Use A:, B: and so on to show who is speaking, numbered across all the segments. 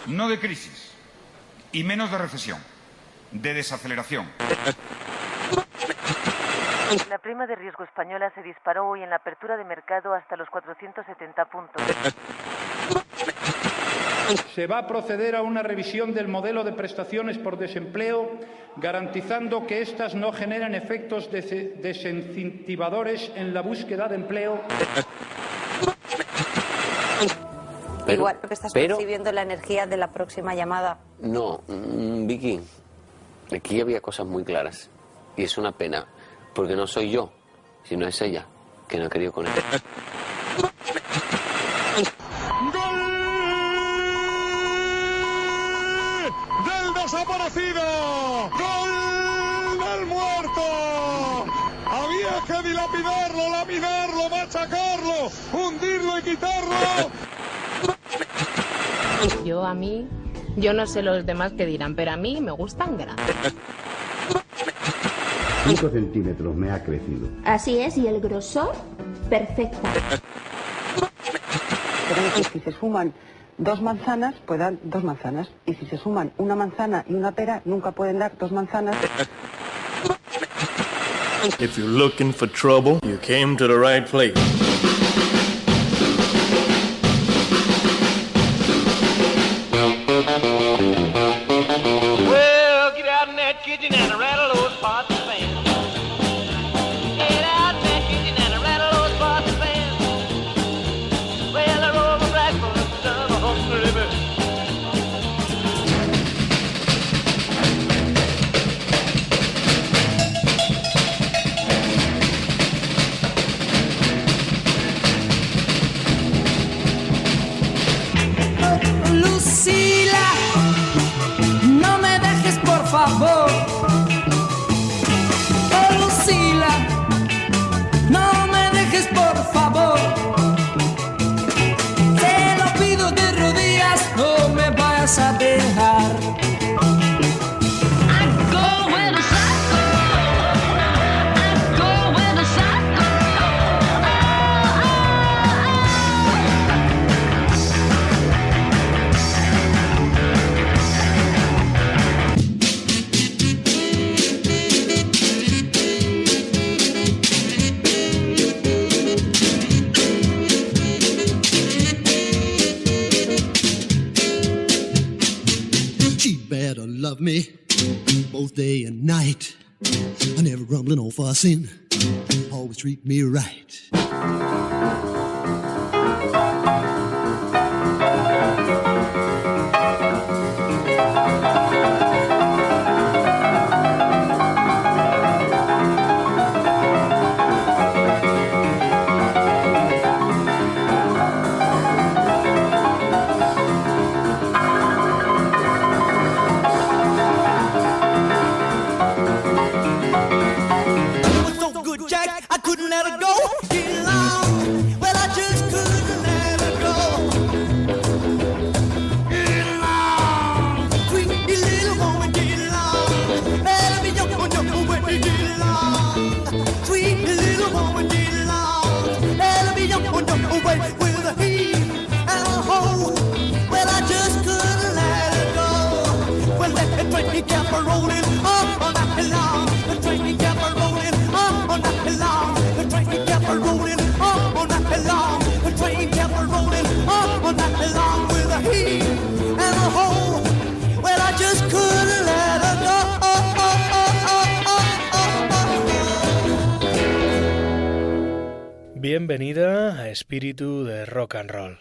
A: no de crisis y menos de recesión, de desaceleración.
B: La prima de riesgo española se disparó hoy en la apertura de mercado hasta los 470 puntos.
C: Se va a proceder a una revisión del modelo de prestaciones por desempleo, garantizando que éstas no generen efectos desincentivadores en la búsqueda de empleo.
D: Igual que estás percibiendo la energía de la próxima llamada.
E: No, Vicky, aquí había cosas muy claras. Y es una pena, porque no soy yo, sino es ella, que no ha querido con él.
F: ¡Gol del desaparecido! ¡Gol del muerto! Había que lapidarlo, machacarlo, hundirlo y quitarlo.
G: Yo no sé los demás qué dirán, pero a mí me gustan grandes.
H: 5 centímetros me ha crecido.
I: Así es, y el grosor, perfecta.
J: Pero que si se suman 2 manzanas, pues dan 2 manzanas. Y si se suman una manzana y una pera, nunca pueden dar 2 manzanas.
K: If you're looking for trouble, you came to the right place.
L: Well, get out in that kitchen and rattle those pots and pans. Get out in that kitchen and rattle those pots and pans. Well, I roll my breakfast and son of a hungry bird.
M: Lucila, no me dejes por favor. Oh, Lucila, no me dejes por favor. Te lo pido de rodillas, no me vayas a dejar.
N: Love me both day and night. I never rumbling or fussing. Always treat me right.
O: Bienvenida a Espíritu de Rock and Roll.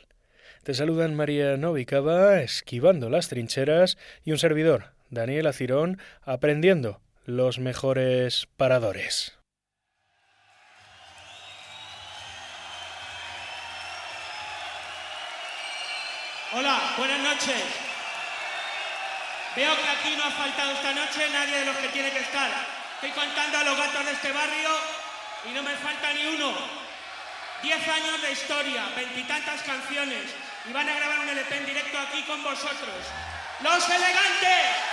O: Te saludan María Novikova, esquivando las trincheras, y un servidor, Daniel Acirón, aprendiendo los mejores paradores.
P: Hola, buenas noches. Veo que aquí no ha faltado esta noche nadie de los que tiene que estar. Estoy contando a los gatos de este barrio y no me falta ni uno. 10 años de historia, 20 y tantas canciones, y van a grabar un LP en directo aquí con vosotros. ¡Los Elegantes!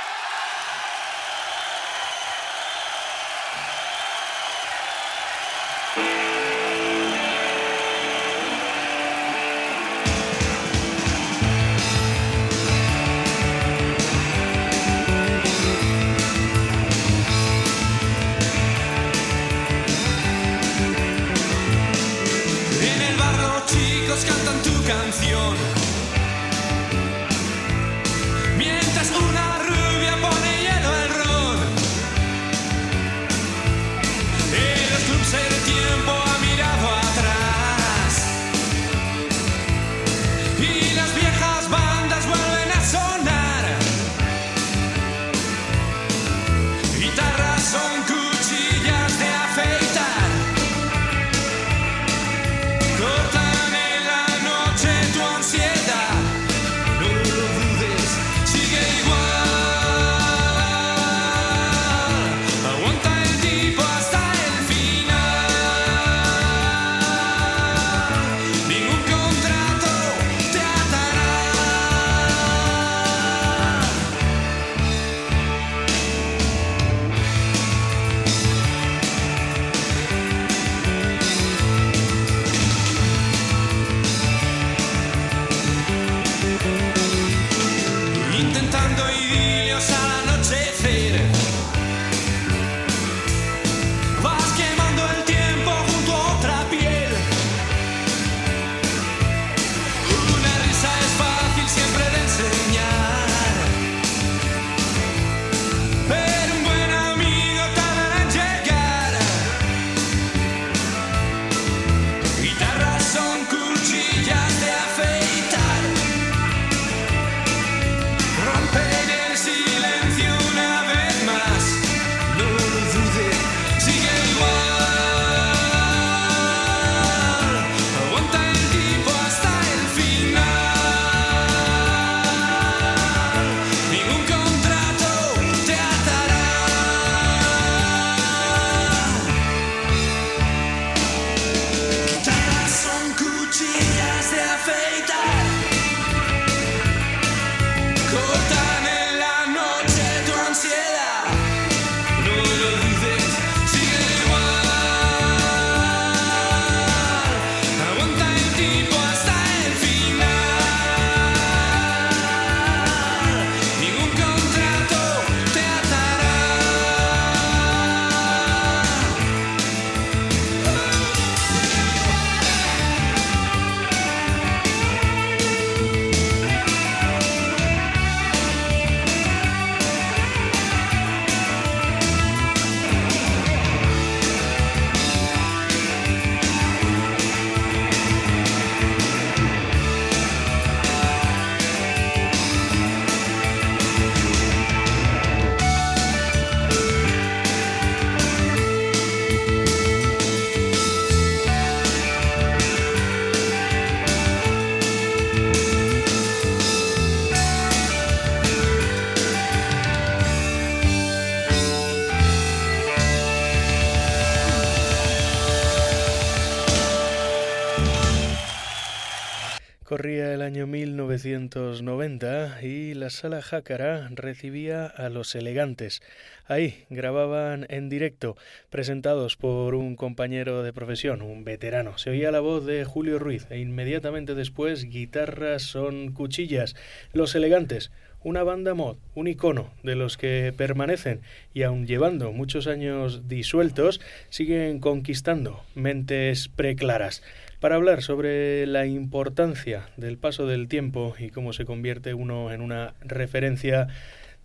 O: el año 1990 y la Sala Jácara recibía a Los Elegantes. Ahí grababan en directo, presentados por un compañero de profesión, un veterano. Se oía la voz de Julio Ruiz e inmediatamente después guitarras son cuchillas. Los Elegantes, una banda mod, un icono de los que permanecen y aun llevando muchos años disueltos, siguen conquistando mentes preclaras. Para hablar sobre la importancia del paso del tiempo y cómo se convierte uno en una referencia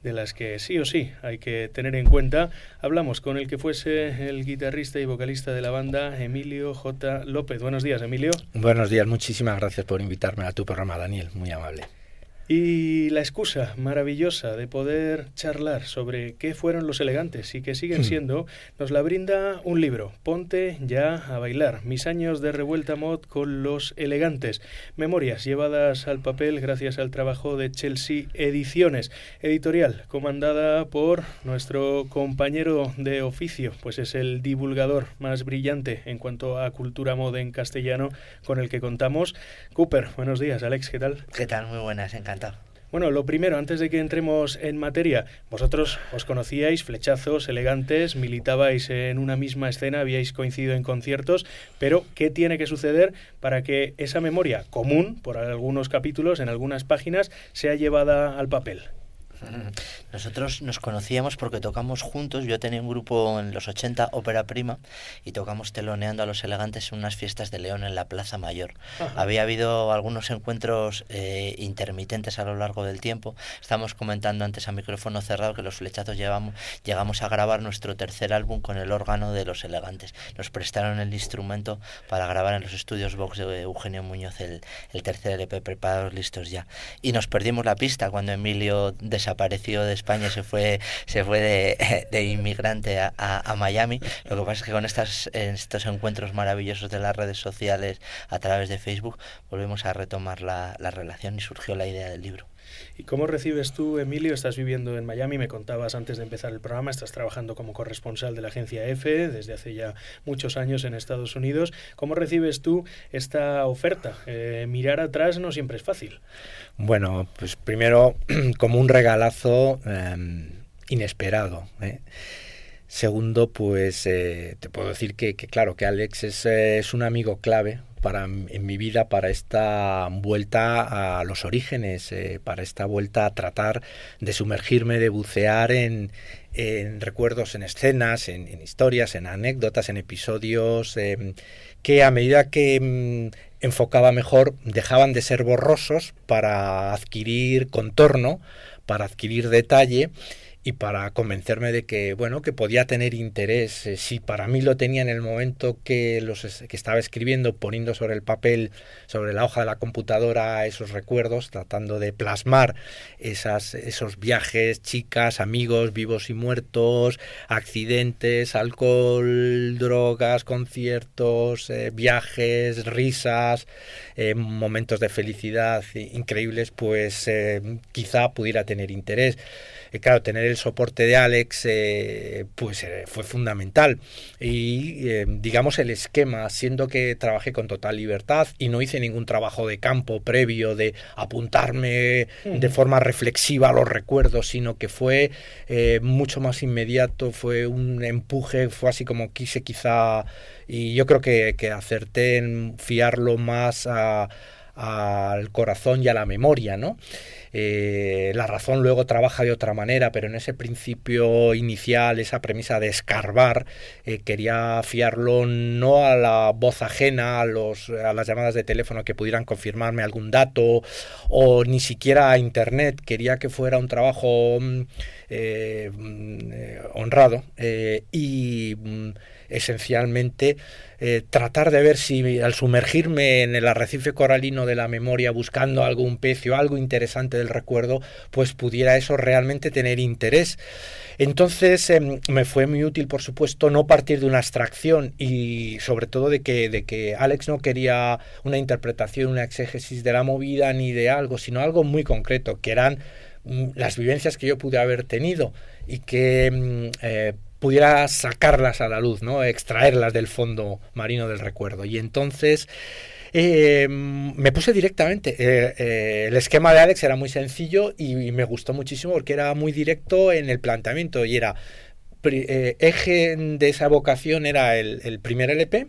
O: de las que sí o sí hay que tener en cuenta, hablamos con el que fuese el guitarrista y vocalista de la banda, Emilio J. López. Buenos días, Emilio.
Q: Buenos días, muchísimas gracias por invitarme a tu programa, Daniel, muy amable.
O: Y la excusa maravillosa de poder charlar sobre qué fueron Los Elegantes y qué siguen siendo, nos la brinda un libro, Ponte ya a bailar, mis años de revuelta mod con Los Elegantes, memorias llevadas al papel gracias al trabajo de Chelsea Ediciones, editorial comandada por nuestro compañero de oficio, pues es el divulgador más brillante en cuanto a cultura mod en castellano con el que contamos. Cooper, buenos días. Alex, ¿qué tal?
R: ¿Qué tal? Muy buenas, encantado.
O: Bueno, lo primero, antes de que entremos en materia, vosotros os conocíais, flechazos, elegantes, militabais en una misma escena, habíais coincidido en conciertos, pero ¿qué tiene que suceder para que esa memoria común, por algunos capítulos, en algunas páginas, sea llevada al papel?
R: Nosotros nos conocíamos porque tocamos juntos. Yo tenía un grupo en los 80, Ópera Prima, y tocamos teloneando a Los Elegantes en unas fiestas de León en la Plaza Mayor. Ajá. Había habido algunos encuentros intermitentes a lo largo del tiempo. Estábamos comentando antes a micrófono cerrado que los flechazos llegamos a grabar nuestro tercer álbum con el órgano de Los Elegantes. Nos prestaron el instrumento para grabar en los estudios Vox de Eugenio Muñoz el tercer LP, preparados, listos ya. Y nos perdimos la pista cuando Emilio desapareció de España, se fue de inmigrante a Miami. Lo que pasa es que con estos encuentros maravillosos de las redes sociales a través de Facebook volvemos a retomar la relación y surgió la idea del libro.
O: ¿Y cómo recibes tú, Emilio? Estás viviendo en Miami, me contabas antes de empezar el programa, estás trabajando como corresponsal de la agencia EFE desde hace ya muchos años en Estados Unidos. ¿Cómo recibes tú esta oferta? Mirar atrás no siempre es fácil.
Q: Bueno, pues primero como un regalazo inesperado, Segundo, pues te puedo decir que claro, que Alex es un amigo clave en mi vida para esta vuelta a los orígenes, para esta vuelta a tratar de sumergirme, de bucear en recuerdos, en escenas, en historias, en anécdotas, en episodios que a medida que enfocaba mejor dejaban de ser borrosos para adquirir contorno, para adquirir detalle y para convencerme de que, bueno, que podía tener interés. Si para mí lo tenía en el momento que estaba escribiendo, poniendo sobre el papel, sobre la hoja de la computadora, esos recuerdos, tratando de plasmar esos viajes, chicas, amigos, vivos y muertos, accidentes, alcohol, drogas, conciertos, viajes, risas, momentos de felicidad increíbles, pues quizá pudiera tener interés. Claro, tener el soporte de Alex fue fundamental y digamos el esquema, siendo que trabajé con total libertad y no hice ningún trabajo de campo previo de apuntarme de forma reflexiva a los recuerdos, sino que fue mucho más inmediato, fue un empuje, fue así como quise quizá, y yo creo que acerté en fiarlo más al corazón y a la memoria, ¿no? La razón luego trabaja de otra manera, pero en ese principio inicial, esa premisa de escarbar, quería fiarlo no a la voz ajena, a las llamadas de teléfono que pudieran confirmarme algún dato, o ni siquiera a internet. Quería que fuera un trabajo honrado y esencialmente tratar de ver si al sumergirme en el arrecife coralino de la memoria buscando algún pecio, algo interesante del recuerdo, pues pudiera eso realmente tener interés. Entonces me fue muy útil, por supuesto, no partir de una abstracción y sobre todo de que Alex no quería una interpretación, una exégesis de la movida ni de algo, sino algo muy concreto, que eran las vivencias que yo pude haber tenido y que pudiera sacarlas a la luz, ¿no? Extraerlas del fondo marino del recuerdo. Y entonces Me puse directamente. El esquema de Alex era muy sencillo y me gustó muchísimo porque era muy directo en el planteamiento y era eje de esa vocación era el primer LP.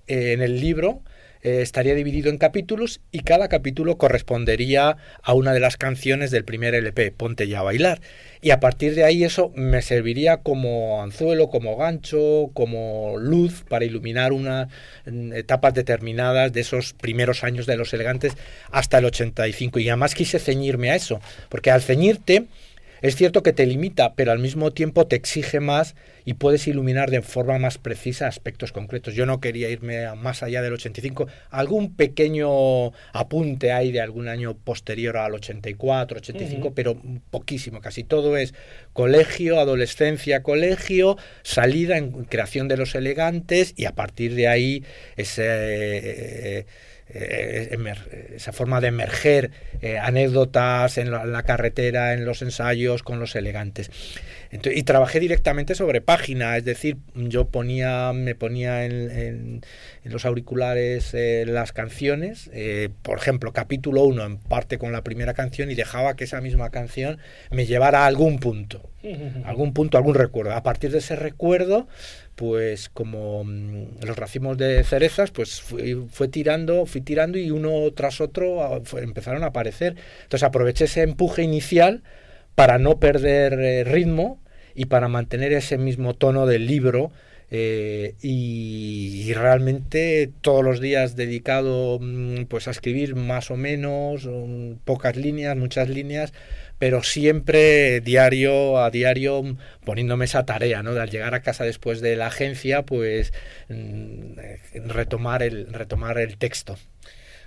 Q: En el libro estaría dividido en capítulos y cada capítulo correspondería a una de las canciones del primer LP, Ponte ya a bailar. Y a partir de ahí eso me serviría como anzuelo, como gancho, como luz para iluminar unas etapas determinadas de esos primeros años de Los Elegantes hasta el 85. Y además quise ceñirme a eso, porque al ceñirte es cierto que te limita, pero al mismo tiempo te exige más y puedes iluminar de forma más precisa aspectos concretos. Yo no quería irme más allá del 85. Algún pequeño apunte hay de algún año posterior al 84, 85, pero poquísimo. Casi todo es colegio, adolescencia, colegio, salida en creación de Los Elegantes y a partir de ahí esa forma de emerger anécdotas en la carretera, en los ensayos con Los Elegantes. Entonces, y trabajé directamente sobre página, es decir, yo me ponía en los auriculares las canciones, por ejemplo, capítulo 1 en parte con la primera canción y dejaba que esa misma canción me llevara a algún punto, algún recuerdo. A partir de ese recuerdo, pues como los racimos de cerezas, pues fui tirando y uno tras otro empezaron a aparecer. Entonces aproveché ese empuje inicial para no perder ritmo y para mantener ese mismo tono del libro y realmente todos los días dedicado pues a escribir más o menos, pocas líneas, muchas líneas, pero siempre diario a diario poniéndome esa tarea, ¿no? De al llegar a casa después de la agencia, pues retomar el texto.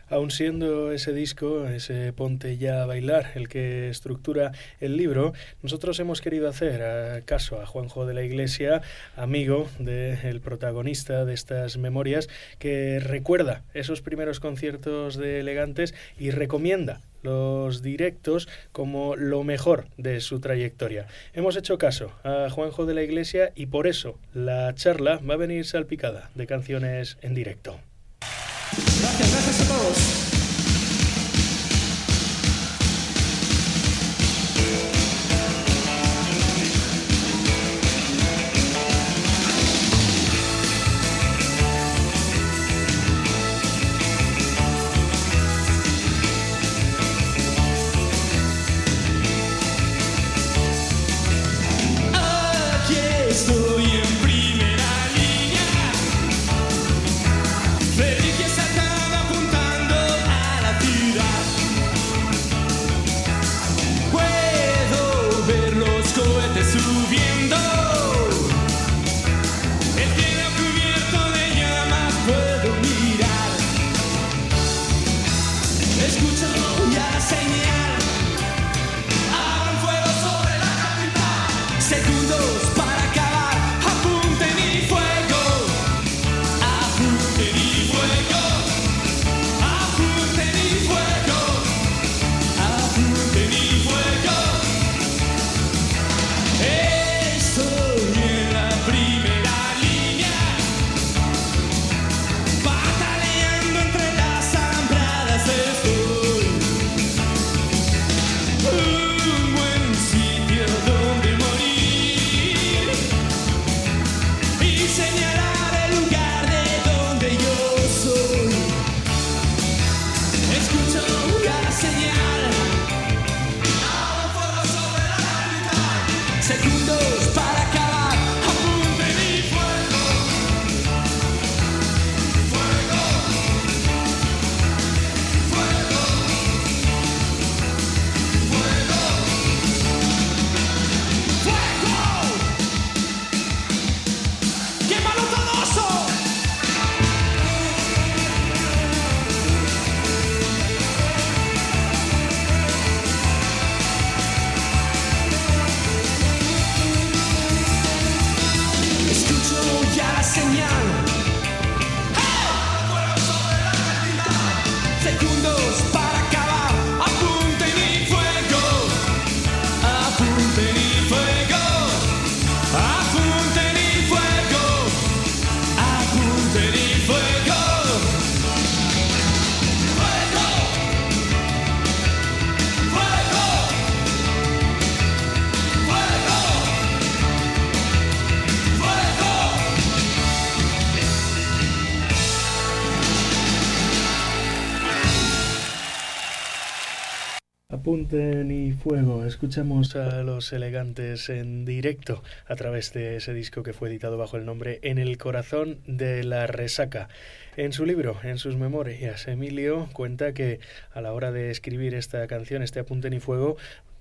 O: Aun siendo ese disco, ese Ponte ya a bailar, el que estructura el libro, nosotros hemos querido hacer caso a Juanjo de la Iglesia, amigo del protagonista de estas memorias, que recuerda esos primeros conciertos de Elegantes y recomienda los directos como lo mejor de su trayectoria. Hemos hecho caso a Juanjo de la Iglesia y por eso la charla va a venir salpicada de canciones en directo.
M: Gracias a todos.
L: Aquí estoy en primera línea. Feliz que saltaba apuntando
O: Apunten y Fuego. Escuchamos a Los Elegantes en directo a través de ese disco que fue editado bajo el nombre En el corazón de la resaca. En su libro, en sus memorias, Emilio cuenta que a la hora de escribir esta canción, este Apunten y Fuego,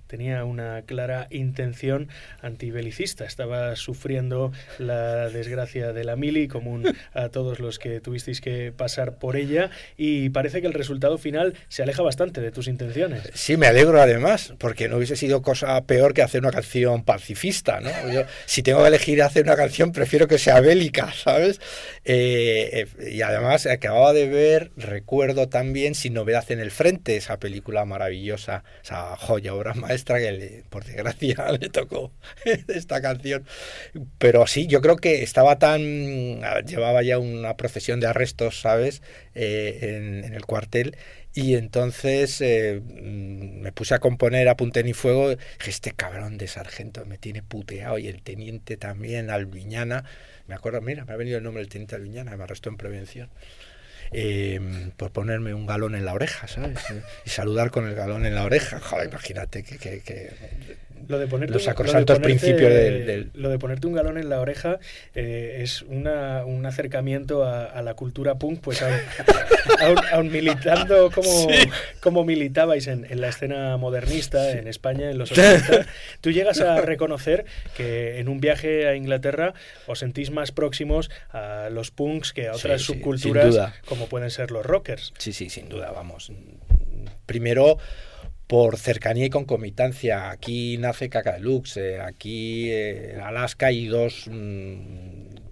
O: tenía una clara intención antibelicista. Estaba sufriendo la desgracia de la mili, común a todos los que tuvisteis que pasar por ella, y parece que el resultado final se aleja bastante de tus intenciones.
Q: Sí, me alegro además, porque no hubiese sido cosa peor que hacer una canción pacifista, ¿no? Yo, si tengo que elegir hacer una canción, prefiero que sea bélica, ¿sabes? Y además acababa de ver, recuerdo también, Sin novedad en el frente, esa película maravillosa, esa joya, obra maestra, que por desgracia le tocó esta canción, pero sí, yo creo que estaba llevaba ya una procesión de arrestos, ¿sabes? En el cuartel, y entonces me puse a componer Apunten y Fuego. Dije, este cabrón de sargento me tiene puteado, y el teniente también, Albiñana, me acuerdo, mira, me ha venido el nombre del teniente Albiñana, me arrestó en prevención. Por ponerme un galón en la oreja, ¿sabes? Y saludar con el galón en la oreja. Joder, imagínate que
O: lo de ponerte,
Q: los sacrosantos principios
O: lo de ponerte un galón en la oreja es un acercamiento a la cultura punk, pues aun militando como militabais en la escena modernista en España en los 80. Tú llegas a reconocer que en un viaje a Inglaterra os sentís más próximos a los punks que a otras subculturas, como pueden ser los rockers.
Q: Sí, sin duda, vamos. Primero, por cercanía y concomitancia. Aquí nace Kaka Deluxe, aquí en Alaska hay dos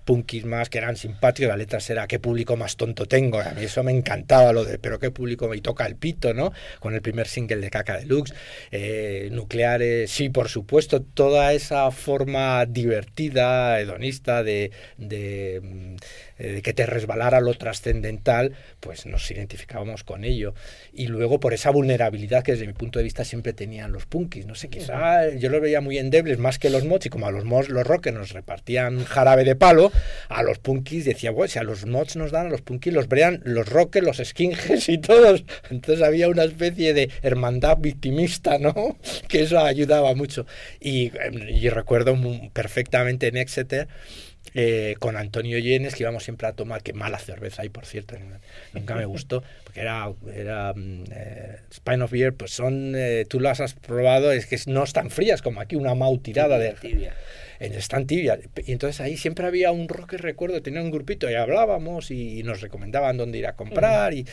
Q: punkis más que eran simpáticos. La letra era ¿qué público más tonto tengo? A mí eso me encantaba, lo de pero qué público me toca el pito, ¿no? Con el primer single de Kaka Deluxe. Nucleares, sí, por supuesto, toda esa forma divertida, hedonista de que te resbalara lo trascendental, pues nos identificábamos con ello. Y luego por esa vulnerabilidad que desde mi punto de vista siempre tenían los punkis, no sé, quizá yo los veía muy endebles más que los mods, y como a los mods los rockers nos repartían jarabe de palo, a los punkis decía, bueno, si a los mods nos dan, a los punkis los vean los rockers, los skinheads y todos. Entonces había una especie de hermandad victimista, ¿no? Que eso ayudaba mucho. Y recuerdo perfectamente en Exeter, con Antonio Llenes, que íbamos siempre a tomar, que mala cerveza hay, por cierto, nunca me gustó, porque era Spine of Beer, pues son, tú las has probado, es que no están frías como aquí, una mau tirada de tibia. Están tibias, y entonces ahí siempre había un rocker, recuerdo, tenía un grupito y hablábamos y nos recomendaban dónde ir a comprar, y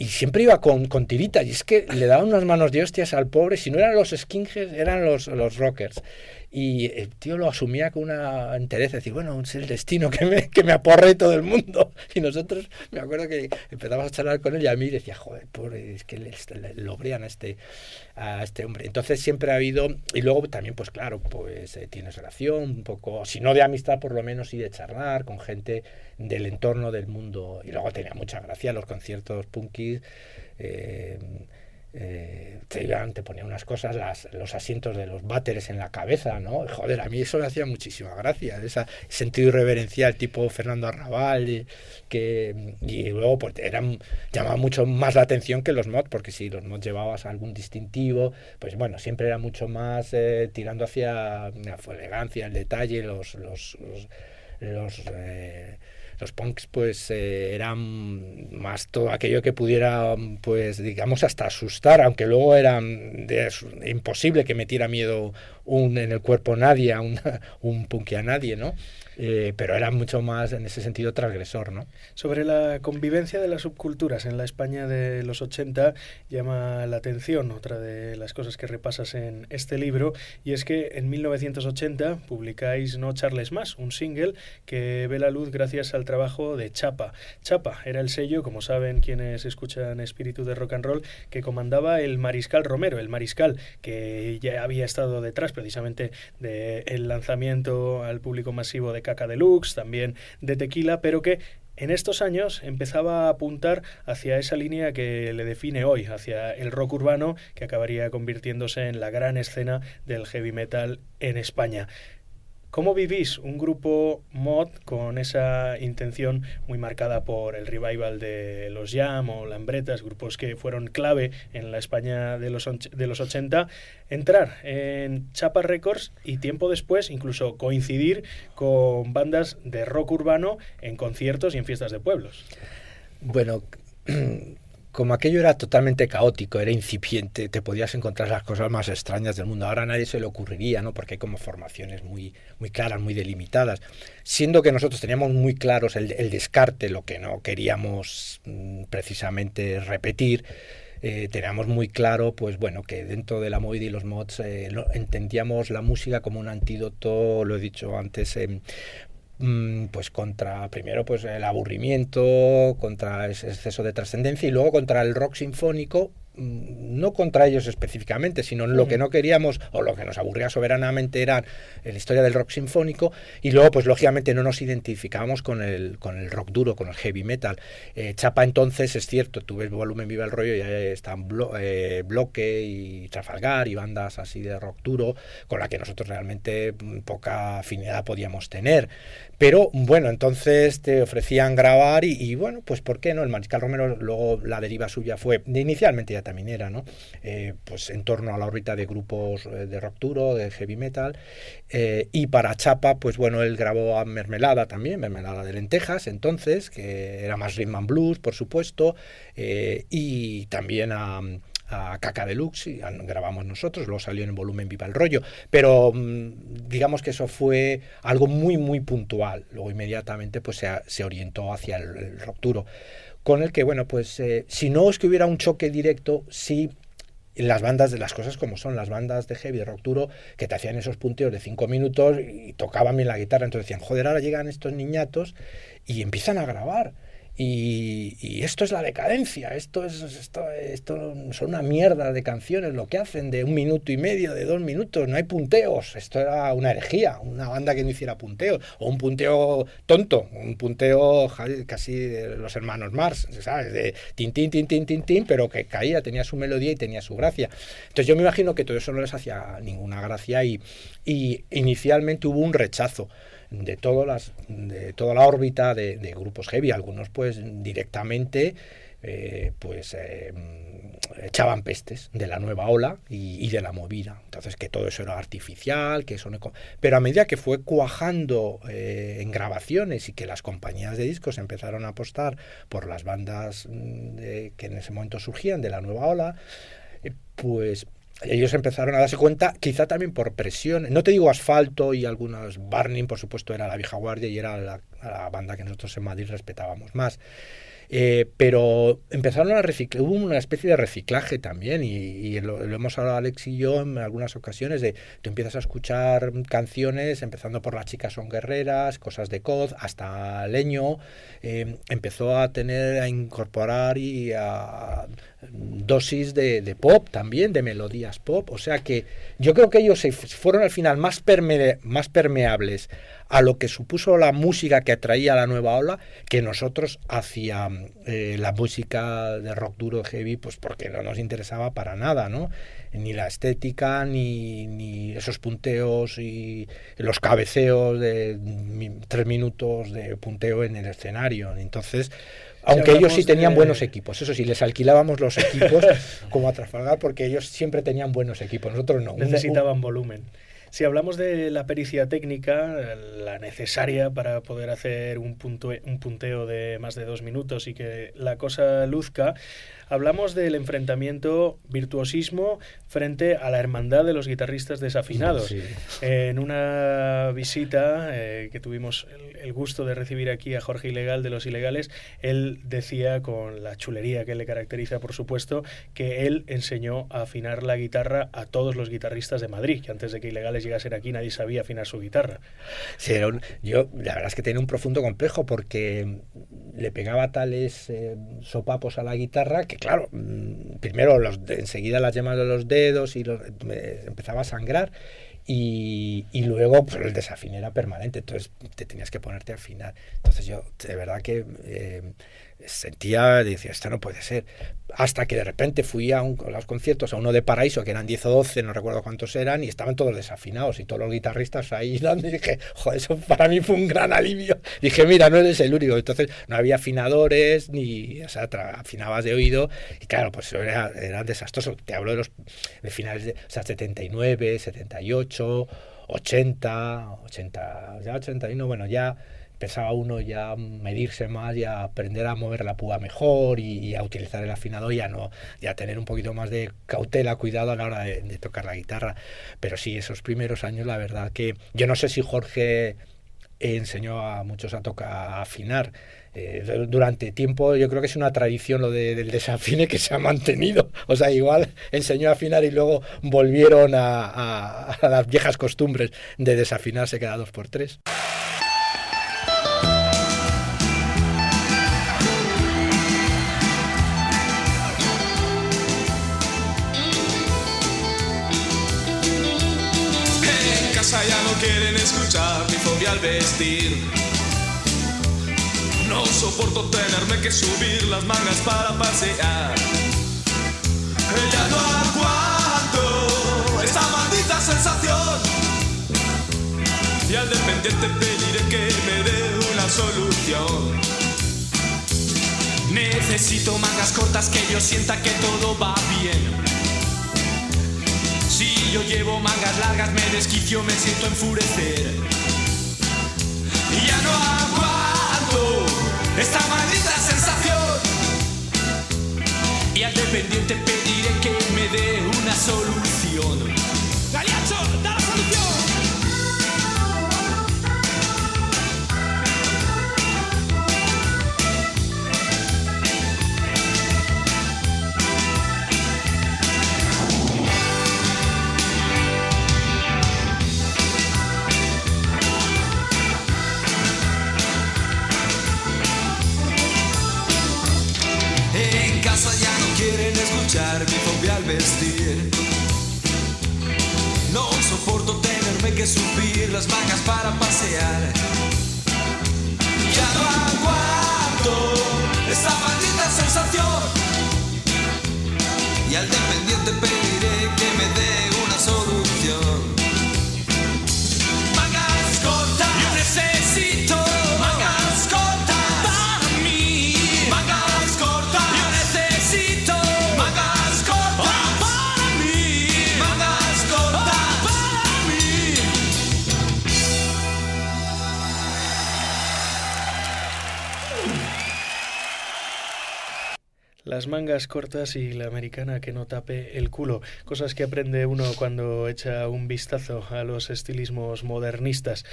Q: siempre iba con tiritas, y es que le daban unas manos de hostias al pobre, si no eran los skinheads, eran los rockers. Y el tío lo asumía con una entereza, decir, bueno, es el destino que me aporre todo el mundo. Y nosotros, me acuerdo que empezamos a charlar con él, y a mí decía, joder, pobre, es que le logrean a este hombre. Entonces siempre ha habido, y luego también, pues claro, pues tienes relación, un poco, si no de amistad, por lo menos sí de charlar con gente del entorno del mundo. Y luego tenía mucha gracia los conciertos punkis. Te ponían unas cosas, los asientos de los váteres en la cabeza, ¿no? Joder, a mí eso me hacía muchísima gracia, ese sentido irreverencial tipo Fernando Arrabal, y luego pues llamaba mucho más la atención que los mods, porque si los mods llevabas algún distintivo, pues bueno, siempre era mucho más tirando hacia la elegancia, el detalle, los punks pues eran más todo aquello que pudiera, pues digamos, hasta asustar, aunque luego era imposible que metiera miedo en el cuerpo nadie, un punky a nadie, ¿no? Pero era mucho más en ese sentido transgresor, ¿no?
O: Sobre la convivencia de las subculturas en la España de los 80 llama la atención otra de las cosas que repasas en este libro, y es que en 1980 publicáis No charles más, un single que ve la luz gracias al trabajo de Chapa. Chapa era el sello, como saben quienes escuchan Espíritu de Rock and Roll, que comandaba el Mariscal Romero, el Mariscal que ya había estado detrás precisamente del lanzamiento al público masivo de Kaka Deluxe, también de Tequila, pero que en estos años empezaba a apuntar hacia esa línea que le define hoy, hacia el rock urbano, que acabaría convirtiéndose en la gran escena del heavy metal en España. ¿Cómo vivís un grupo mod con esa intención muy marcada por el revival de los Jam o Lambretas, grupos que fueron clave en la España de los 80, entrar en Chapa Records y tiempo después incluso coincidir con bandas de rock urbano en conciertos y en fiestas de pueblos?
Q: Bueno, como aquello era totalmente caótico, era incipiente, te podías encontrar las cosas más extrañas del mundo. Ahora a nadie se le ocurriría, ¿no? Porque hay como formaciones muy claras, muy delimitadas. Siendo que nosotros teníamos muy claros el descarte, lo que no queríamos precisamente repetir, teníamos muy claro, pues bueno, que dentro de la movida y los mods entendíamos la música como un antídoto, lo he dicho antes, pues contra, primero, pues el aburrimiento, contra ese exceso de trascendencia, y luego contra el rock sinfónico, no contra ellos específicamente, sino en lo que no queríamos o lo que nos aburría soberanamente era la historia del rock sinfónico, y luego pues lógicamente no nos identificábamos con el rock duro, con el heavy metal. Chapa entonces, es cierto, tú ves Volumen Viva el Rollo, ya están Bloque y Trafalgar y bandas así de rock duro con la que nosotros realmente poca afinidad podíamos tener, pero bueno, entonces te ofrecían grabar y bueno, pues ¿por qué no? El Mariscal Romero, luego la deriva suya fue, inicialmente ya también era, ¿no? Pues en torno a la órbita de grupos de rock duro, de heavy metal, y para Chapa, pues bueno, él grabó a Mermelada también, Mermelada de Lentejas, entonces, que era más rhythm and blues, por supuesto, y también a Caca Deluxe, y grabamos nosotros, luego salió en Volumen Viva el Rollo, pero digamos que eso fue algo muy puntual. Luego inmediatamente pues se orientó hacia el rock duro, con el que, bueno, pues si no es que hubiera un choque directo, sí, las bandas, de las cosas como son, las bandas de heavy, de rock duro, que te hacían esos punteos de 5 minutos y tocaban bien la guitarra, entonces decían, joder, ahora llegan estos niñatos y empiezan a grabar. Y esto es la decadencia, esto son una mierda de canciones lo que hacen, de 1 minuto y medio, de 2 minutos, no hay punteos, esto era una herejía, una banda que no hiciera punteos, o un punteo tonto, un punteo casi de los hermanos Mars, ¿sabes? De tin, tin, tin, tin, tin, tin, pero que caía, tenía su melodía y tenía su gracia. Entonces yo me imagino que todo eso no les hacía ninguna gracia y inicialmente hubo un rechazo de toda la órbita de grupos heavy. Algunos pues directamente echaban pestes de la nueva ola y de la movida, entonces que todo eso era artificial, que eso no... Pero a medida que fue cuajando en grabaciones y que las compañías de discos empezaron a apostar por las bandas que en ese momento surgían de la nueva ola, pues ellos empezaron a darse cuenta, quizá también por presión, no te digo Asfalto y algunas, Burning por supuesto era la vieja guardia y era la banda que nosotros en Madrid respetábamos más, pero empezaron a reciclar, hubo una especie de reciclaje también y lo hemos hablado Alex y yo en algunas ocasiones, de tú empiezas a escuchar canciones empezando por Las chicas son guerreras, cosas de COD, hasta Leño, empezó a incorporar y a dosis de pop también, de melodías pop, o sea que yo creo que ellos fueron al final más permeables a lo que supuso la música que atraía la nueva ola que nosotros hacia la música de rock duro heavy, pues porque no nos interesaba para nada, ¿no? Ni la estética, ni esos punteos y los cabeceos de 3 minutos de punteo en el escenario. Entonces, aunque ellos sí tenían buenos equipos, eso sí, les alquilábamos los equipos como a Trafalgar, porque ellos siempre tenían buenos equipos, nosotros no.
O: Necesitaban volumen. Si hablamos de la pericia técnica, la necesaria para poder hacer un punteo de más de 2 minutos y que la cosa luzca, hablamos del enfrentamiento virtuosismo frente a la hermandad de los guitarristas desafinados. Sí. En una visita que tuvimos el gusto de recibir aquí a Jorge Ilegal de Los Ilegales, él decía, con la chulería que le caracteriza por supuesto, que él enseñó a afinar la guitarra a todos los guitarristas de Madrid, que antes de que Ilegales llegasen aquí nadie sabía afinar su guitarra. Sí,
Q: yo la verdad es que tenía un profundo complejo porque le pegaba tales sopapos a la guitarra que claro, primero enseguida las yemas de los dedos y empezaba a sangrar y luego pues, el desafío era permanente, entonces te tenías que ponerte a afinar. Entonces yo de verdad que decía, esto no puede ser. Hasta que de repente fui a los conciertos, a uno de Paraíso, que eran 10 o 12, no recuerdo cuántos eran, y estaban todos desafinados y todos los guitarristas ahí dando, y dije, joder, eso para mí fue un gran alivio. Dije, mira, no eres el único. Entonces no había afinadores, o sea, afinabas de oído, y claro, pues era desastroso. Te hablo de finales de 79, 78, 80, ya 81, bueno, ya empezaba uno ya a medirse más y a aprender a mover la púa mejor y a utilizar el afinador, ya tener un poquito más de cautela, cuidado a la hora de tocar la guitarra. Pero sí, esos primeros años, la verdad que yo no sé si Jorge enseñó a muchos a afinar. Durante tiempo yo creo que es una tradición lo del desafine que se ha mantenido. O sea, igual enseñó a afinar y luego volvieron a las viejas costumbres de desafinarse cada 2x3.
S: Ya no quieren escuchar mi fobia al vestir. No soporto tenerme que subir las mangas para pasear. Ya no aguanto esta maldita sensación. Y al dependiente pediré que me dé una solución. Necesito mangas cortas que yo sienta que todo va bien. Si yo llevo mangas largas me desquicio, me siento enfurecer. Y ya no aguanto esta maldita sensación. Y al dependiente pediré que me dé una solución. ¡Galiacho, da la solución! Ya no quieren escuchar mi fobia al vestir. No soporto tenerme que subir las mangas para pasear. Ya no aguanto esta maldita sensación. Y al dependiente pediré que me dé una solución. Mangas cortas, yo necesito mangas cortas para mí. Mangas cortas, yo necesito mangas cortas para mí. Mangas cortas para mí.
O: Las mangas cortas y la americana que no tape el culo. Cosas que aprende uno cuando echa un vistazo a los estilismos modernistas.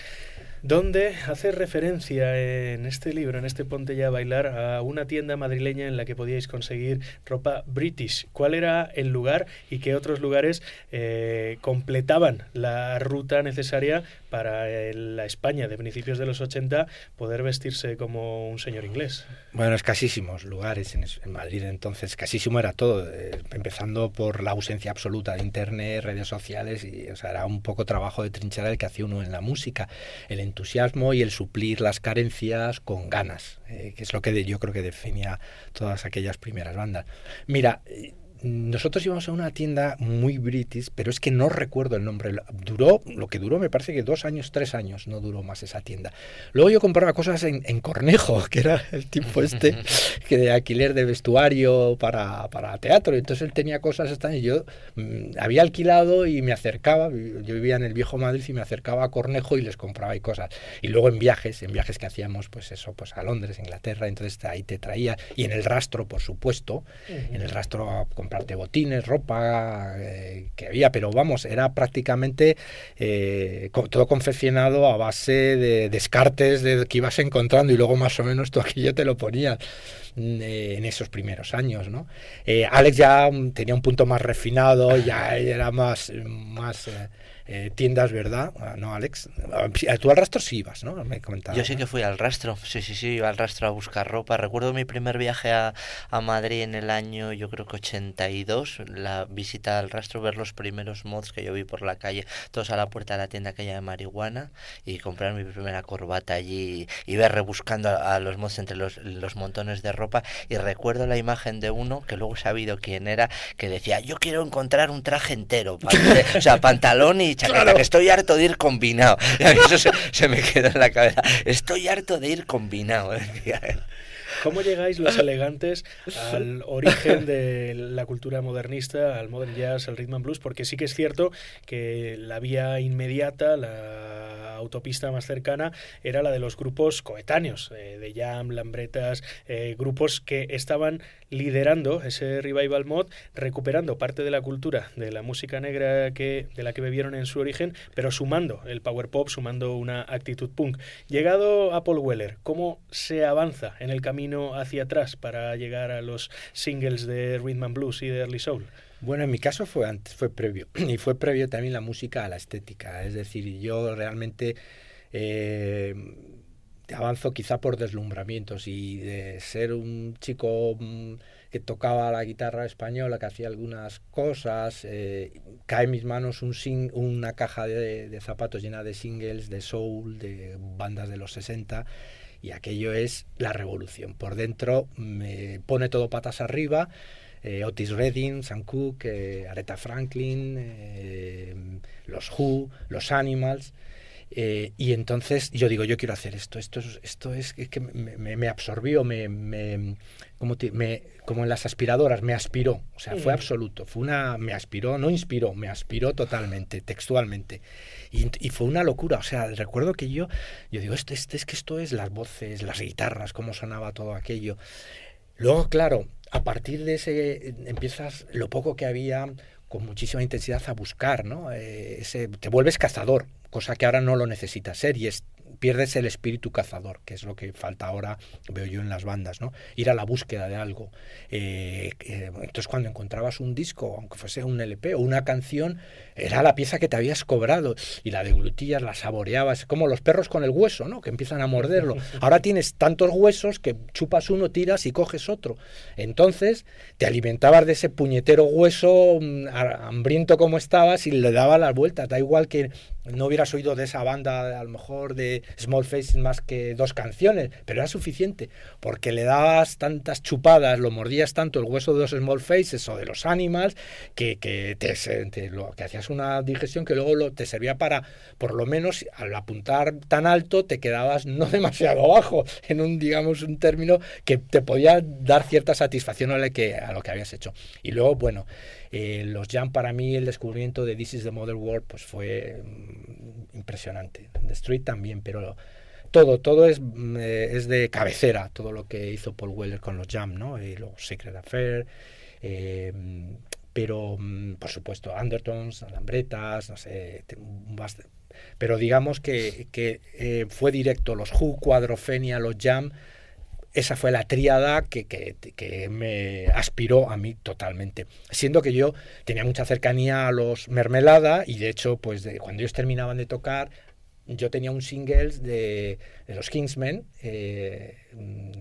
O: Donde hace referencia en este libro, en este Ponte ya a bailar, a una tienda madrileña en la que podíais conseguir ropa british. ¿Cuál era el lugar y qué otros lugares completaban la ruta necesaria para la España de principios de los 80 poder vestirse como un señor inglés?
Q: Bueno, escasísimos lugares en Madrid entonces, escasísimo era todo, empezando por la ausencia absoluta de internet, redes sociales, y o sea, era un poco trabajo de trinchera el que hacía uno en la música, el entusiasmo y el suplir las carencias con ganas, que es lo que yo creo que definía todas aquellas primeras bandas. Mira, nosotros íbamos a una tienda muy british, pero es que no recuerdo el nombre. Lo que duró me parece que 2 años, 3 años, no duró más esa tienda. Luego yo compraba cosas en Cornejo, que era el tipo que de alquiler de vestuario para teatro. Entonces él tenía cosas y yo había alquilado y me acercaba. Yo vivía en el viejo Madrid y me acercaba a Cornejo y les compraba y cosas. Y luego en viajes que hacíamos, pues a Londres, Inglaterra, entonces ahí te traía. Y en el Rastro, por supuesto, en el Rastro a comprarte botines, ropa que había, pero vamos, era prácticamente todo confeccionado a base de descartes que ibas encontrando y luego más o menos tú aquello te lo ponías en esos primeros años, ¿no? Alex ya tenía un punto más refinado, ya era más tiendas, ¿verdad? ¿No, Alex? Tú al Rastro sí ibas, ¿no? Me comentabas.
R: Yo sí que fui al Rastro, sí, iba al Rastro a buscar ropa. Recuerdo mi primer viaje a Madrid en el año, yo creo que 80 92, la visita al rastro, ver los primeros mods que yo vi por la calle, todos a la puerta de la tienda aquella de marihuana, y comprar mi primera corbata allí y ver rebuscando a los mods entre los montones de ropa. Y recuerdo la imagen de uno, que luego he sabido quién era, que decía: yo quiero encontrar un traje entero, o sea, pantalón y chaqueta, claro, que estoy harto de ir combinado. Y a mí eso se me quedó en la cabeza, estoy harto de ir combinado, decía él.
O: ¿Cómo llegáis los elegantes al origen de la cultura modernista, al modern jazz, al rhythm and blues? Porque sí que es cierto que la vía inmediata, la autopista más cercana, era la de los grupos coetáneos, de Jam, Lambretas, grupos que estaban liderando ese revival mod, recuperando parte de la cultura de la música negra de la que bebieron en su origen, pero sumando el power pop, sumando una actitud punk. Llegado a Paul Weller, ¿cómo se avanza en el camino hacia atrás para llegar a los singles de Rhythm and Blues y de Early Soul?
Q: Bueno, en mi caso fue antes, fue previo. Y fue previo también la música a la estética. Es decir, yo realmente avanzo quizá por deslumbramientos, y de ser un chico que tocaba la guitarra española, que hacía algunas cosas, cae en mis manos una caja de zapatos llena de singles, de soul, de bandas de los 60, y aquello es la revolución. Por dentro me pone todo patas arriba. Otis Redding, Sam Cooke, Aretha Franklin, los Who, los Animals, y entonces yo digo, yo quiero hacer esto es que me absorbió, como en las aspiradoras, me aspiró, o sea, fue absoluto, me aspiró, no inspiró, me aspiró totalmente, textualmente, y fue una locura. O sea, recuerdo que yo digo, es que esto es las voces, las guitarras, cómo sonaba todo aquello. Luego, claro, a partir de ese empiezas, lo poco que había, con muchísima intensidad, a buscar, ¿no? Te vuelves cazador, cosa que ahora no lo necesitas ser, y pierdes el espíritu cazador, que es lo que falta ahora, veo yo en las bandas, ¿no? Ir a la búsqueda de algo. Entonces, cuando encontrabas un disco, aunque fuese un LP o una canción, era la pieza que te habías cobrado, y la deglutías, la saboreabas, como los perros con el hueso, ¿no? Que empiezan a morderlo. Ahora tienes tantos huesos que chupas uno, tiras y coges otro. Entonces, te alimentabas de ese puñetero hueso, hambriento como estabas, y le dabas las vueltas. Da igual que no hubieras oído de esa banda, a lo mejor de Small Faces, más que 2 canciones, pero era suficiente, porque le dabas tantas chupadas, lo mordías tanto el hueso de los Small Faces o de los Animals, que hacías una digestión que luego te servía para, por lo menos, al apuntar tan alto, te quedabas no demasiado bajo, en un término que te podía dar cierta satisfacción a lo que habías hecho. Y luego, bueno, los Jam, para mí, el descubrimiento de This is the Modern World, pues fue impresionante. The Street también, pero todo es de cabecera, todo lo que hizo Paul Weller con los Jam, ¿no? Y luego Secret Affair, pero por supuesto Undertones, Lambretas, no sé, pero digamos que fue directo, los Who, Quadrophenia, los Jam. Esa fue la tríada que me aspiró a mí totalmente, siendo que yo tenía mucha cercanía a los Mermelada, y de hecho, pues cuando ellos terminaban de tocar, yo tenía un singles de los Kingsmen,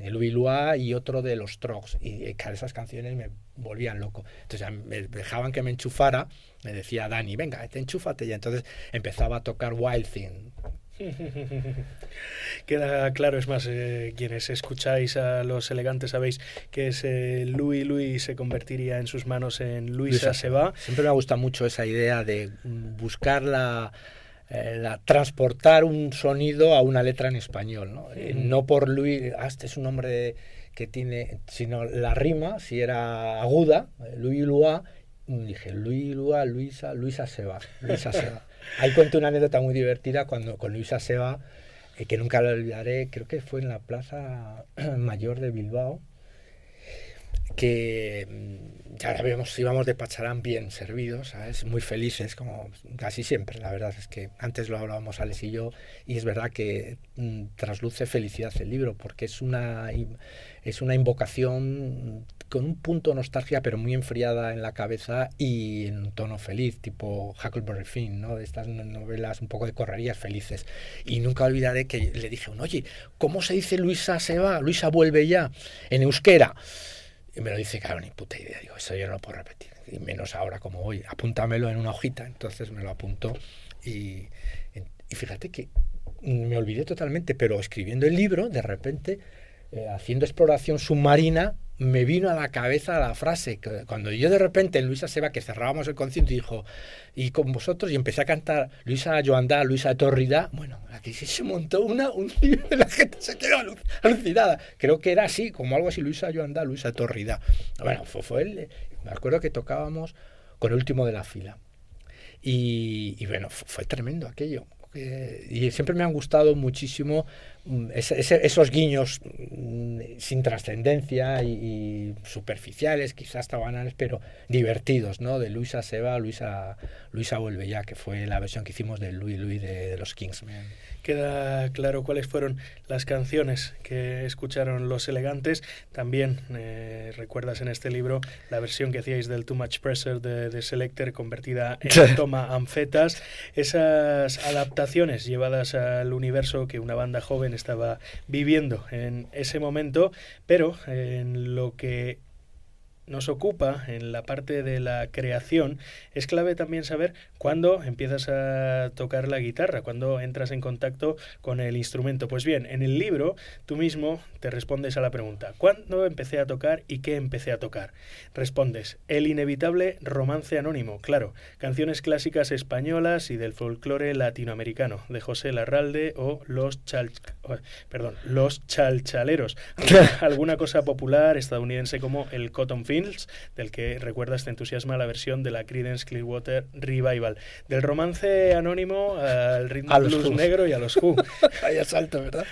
Q: Louis Lua, y otro de los Trogs, y esas canciones me volvían loco. Entonces me dejaban que me enchufara, me decía Dani, venga, enchúfate ya. Entonces empezaba a tocar Wild Thing.
O: Queda claro, es más, quienes escucháis a los elegantes sabéis que ese Louis se convertiría en sus manos en Luisa se va.
Q: Siempre me gusta mucho esa idea de buscar transportar un sonido a una letra en español, ¿no? No por Louis, este es un nombre que tiene, sino la rima, si era aguda, Louis Lua, dije Louis Lua, Luisa se va. Ahí cuento una anécdota muy divertida con Luisa Seba, que nunca la olvidaré, creo que fue en la Plaza Mayor de Bilbao, que ya íbamos de Pacharán bien servidos, ¿sabes? Muy felices, como casi siempre. La verdad es que antes lo hablábamos Alex y yo, y es verdad que trasluce felicidad el libro, porque es una invocación con un punto de nostalgia, pero muy enfriada en la cabeza y en un tono feliz, tipo Huckleberry Finn, ¿no? De estas novelas un poco de correrías felices. Y nunca olvidaré que le dije, oye, ¿cómo se dice Luisa se va? Luisa vuelve ya, en euskera. Y me lo dice, claro, ni puta idea. Digo, eso yo no lo puedo repetir. Y menos ahora como hoy. Apúntamelo en una hojita. Entonces me lo apuntó. Y fíjate que me olvidé totalmente, pero escribiendo el libro, de repente, haciendo exploración submarina, me vino a la cabeza la frase, que cuando yo de repente en Luisa Seba, que cerrábamos el concierto, y dijo, y con vosotros, y empecé a cantar Luisa Joandá, Luisa Torrida, bueno, aquí se montó un libro, la gente se quedó alucinada. Creo que era así, como algo así, Luisa Joandá, Luisa Torrida. Bueno, fue él. Me acuerdo que tocábamos con el último de la fila. Y bueno, fue tremendo aquello. Y siempre me han gustado muchísimo esos guiños sin trascendencia y superficiales, quizás hasta banales, pero divertidos, ¿no? De Luisa Seba, Luisa vuelve ya, que fue la versión que hicimos de Louis de los Kings.
O: Queda claro cuáles fueron las canciones que escucharon Los Elegantes. También recuerdas en este libro la versión que hacíais del Too Much Pressure de Selecter, convertida en Toma Anfetas. Esas adaptaciones llevadas al universo que una banda joven estaba viviendo en ese momento, pero en lo que nos ocupa en la parte de la creación, es clave también saber cuándo empiezas a tocar la guitarra, cuándo entras en contacto con el instrumento. Pues bien, en el libro tú mismo te respondes a la pregunta: ¿cuándo empecé a tocar y qué empecé a tocar? Respondes: el inevitable romance anónimo, claro, canciones clásicas españolas y del folclore latinoamericano, de José Larralde o los Chalchaleros. Alguna cosa popular estadounidense como el Cotton Fields, del que recuerdas te entusiasma la versión de la Creedence Clearwater Revival. Del romance anónimo al ritmo blues negro y a los Who.
Q: Vaya salto, ¿verdad?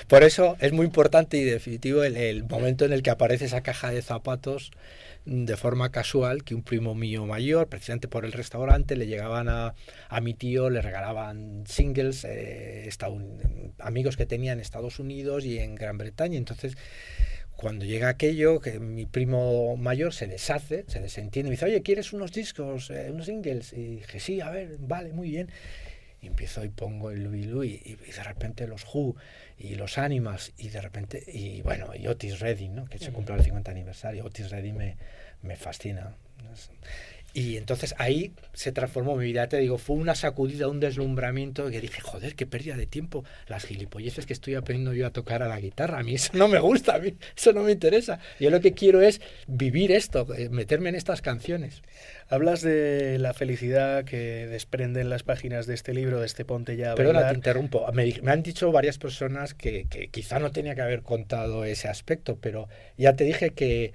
Q: Por eso es muy importante y definitivo el momento en el que aparece esa caja de zapatos de forma casual, que un primo mío mayor, precisamente por el restaurante, le llegaban a mi tío, le regalaban singles, amigos que tenía en Estados Unidos y en Gran Bretaña. Entonces, cuando llega aquello, que mi primo mayor se desentiende, me dice, oye, ¿quieres unos discos, unos singles? Y dije, sí, a ver, vale, muy bien. Y empiezo y pongo el Louis y de repente los Who y los Animals y de repente, y bueno, y Otis Redding, ¿no? Que se cumple el 50 aniversario. Otis Redding me fascina. Y entonces ahí se transformó mi vida. Te digo, fue una sacudida, un deslumbramiento, que dije, joder, qué pérdida de tiempo, las gilipolleces que estoy aprendiendo yo a tocar a la guitarra. A mí eso no me gusta, a mí eso no me interesa. Yo lo que quiero es vivir esto, meterme en estas canciones.
O: Hablas de la felicidad que desprenden las páginas de este libro, de este Ponte ya a bailar.
Q: Perdona, te interrumpo. Me han dicho varias personas que quizá no tenía que haber contado ese aspecto, pero ya te dije que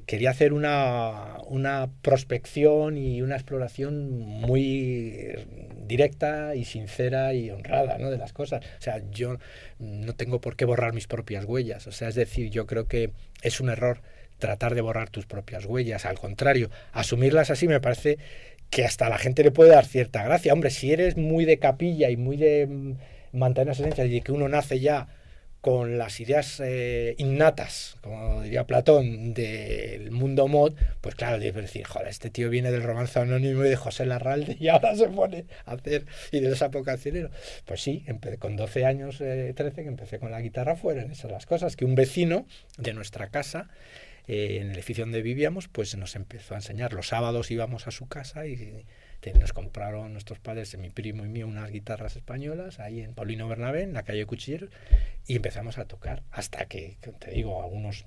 Q: quería hacer una prospección y una exploración muy directa y sincera y honrada, ¿no?, de las cosas. O sea, yo no tengo por qué borrar mis propias huellas. O sea, es decir, yo creo que es un error tratar de borrar tus propias huellas. Al contrario, asumirlas así me parece que hasta a la gente le puede dar cierta gracia. Hombre, si eres muy de capilla y muy de mantener las esencias y que uno nace ya con las ideas innatas, como diría Platón, del mundo mod, pues claro, debes decir, joder, este tío viene del romance anónimo y de José Larralde y ahora se pone a hacer y de los apocancioneros. Pues sí, con 12 años, 13, que empecé con la guitarra, fueron esas las cosas, que un vecino de nuestra casa, en el edificio donde vivíamos, pues nos empezó a enseñar. Los sábados íbamos a su casa y nos compraron nuestros padres, mi primo y mío, unas guitarras españolas ahí en Paulino Bernabé, en la calle Cuchilleros, y empezamos a tocar hasta que, te digo, algunos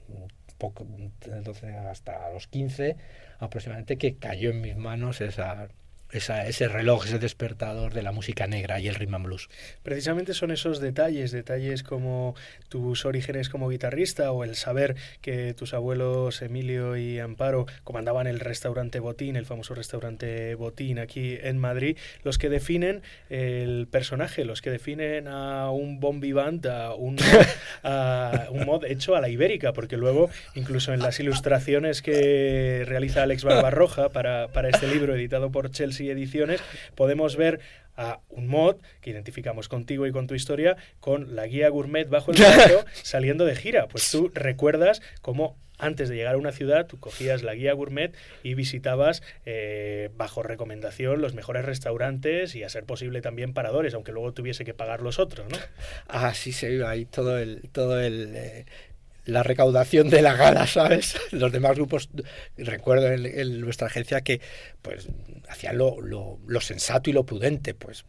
Q: poco, entonces hasta los 15 aproximadamente, que cayó en mis manos ese reloj, ese despertador de la música negra y el rhythm and blues.
O: Precisamente son esos detalles como tus orígenes como guitarrista o el saber que tus abuelos Emilio y Amparo comandaban el restaurante Botín, el famoso restaurante Botín aquí en Madrid, los que definen el personaje, los que definen a un bon vivant, a un mod hecho a la ibérica, porque luego incluso en las ilustraciones que realiza Alex Barbarroja para este libro editado por Chelsea Ediciones, podemos ver a un mod que identificamos contigo y con tu historia, con la guía gourmet bajo el brazo saliendo de gira. Pues tú recuerdas cómo antes de llegar a una ciudad tú cogías la guía gourmet y visitabas bajo recomendación los mejores restaurantes y, a ser posible, también paradores, aunque luego tuviese que pagar los otros, ¿no?
Q: Ah, sí, se iba ahí todo el la recaudación de la gala, ¿sabes? Los demás grupos, recuerdo en nuestra agencia que pues hacían lo sensato y lo prudente, pues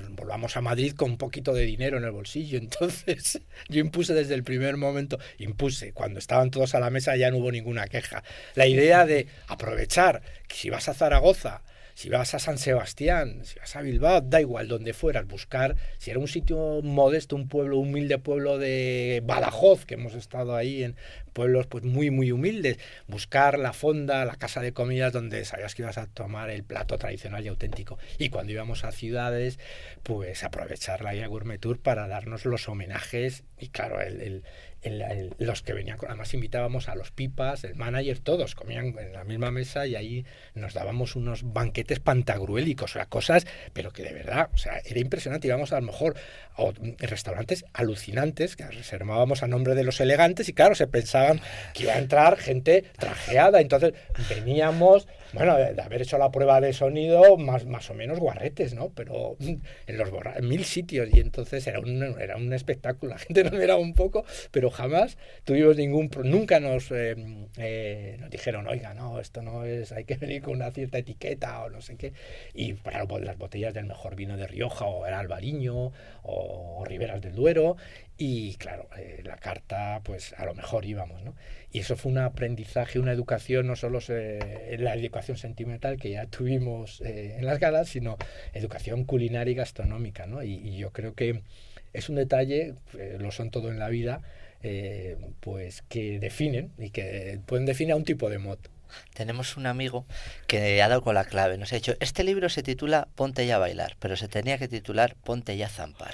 Q: volvamos a Madrid con un poquito de dinero en el bolsillo. Entonces yo impuse desde el primer momento, cuando estaban todos a la mesa ya no hubo ninguna queja, la idea de aprovechar que si vas a Zaragoza, si vas a San Sebastián, si vas a Bilbao, da igual donde fueras, buscar, si era un sitio modesto, un humilde pueblo de Badajoz, que hemos estado ahí en pueblos pues muy muy humildes, buscar la fonda, la casa de comidas donde sabías que ibas a tomar el plato tradicional y auténtico. Y cuando íbamos a ciudades, pues aprovechar la guía Gourmet Tour para darnos los homenajes y claro, los que venían, además invitábamos a los pipas, el manager, todos comían en la misma mesa y ahí nos dábamos unos banquetes pantagruélicos, o sea, cosas, pero que de verdad, o sea, era impresionante. Íbamos a lo mejor a restaurantes alucinantes que reservábamos a nombre de los elegantes y claro, se pensaban que iba a entrar gente trajeada, entonces veníamos, bueno, de haber hecho la prueba de sonido más o menos guarretes, ¿no? Pero en 1000 sitios y entonces era un espectáculo, la gente nos miraba un poco, pero jamás tuvimos nunca nos dijeron, oiga, no, esto no es, hay que venir con una cierta etiqueta o no sé qué. Y claro, pues las botellas del mejor vino de Rioja o era Albariño o Riberas del Duero y claro, la carta pues a lo mejor íbamos, ¿no? Y eso fue un aprendizaje, una educación, no solo la educación sentimental que ya tuvimos en las galas, sino educación culinaria y gastronómica, ¿no? Y yo creo que es un detalle, lo son todo en la vida, pues que definen y que pueden definir a un tipo de moto.
R: Tenemos un amigo que ha dado con la clave. Nos ha dicho, este libro se titula Ponte ya a bailar, pero se tenía que titular Ponte ya a zampar.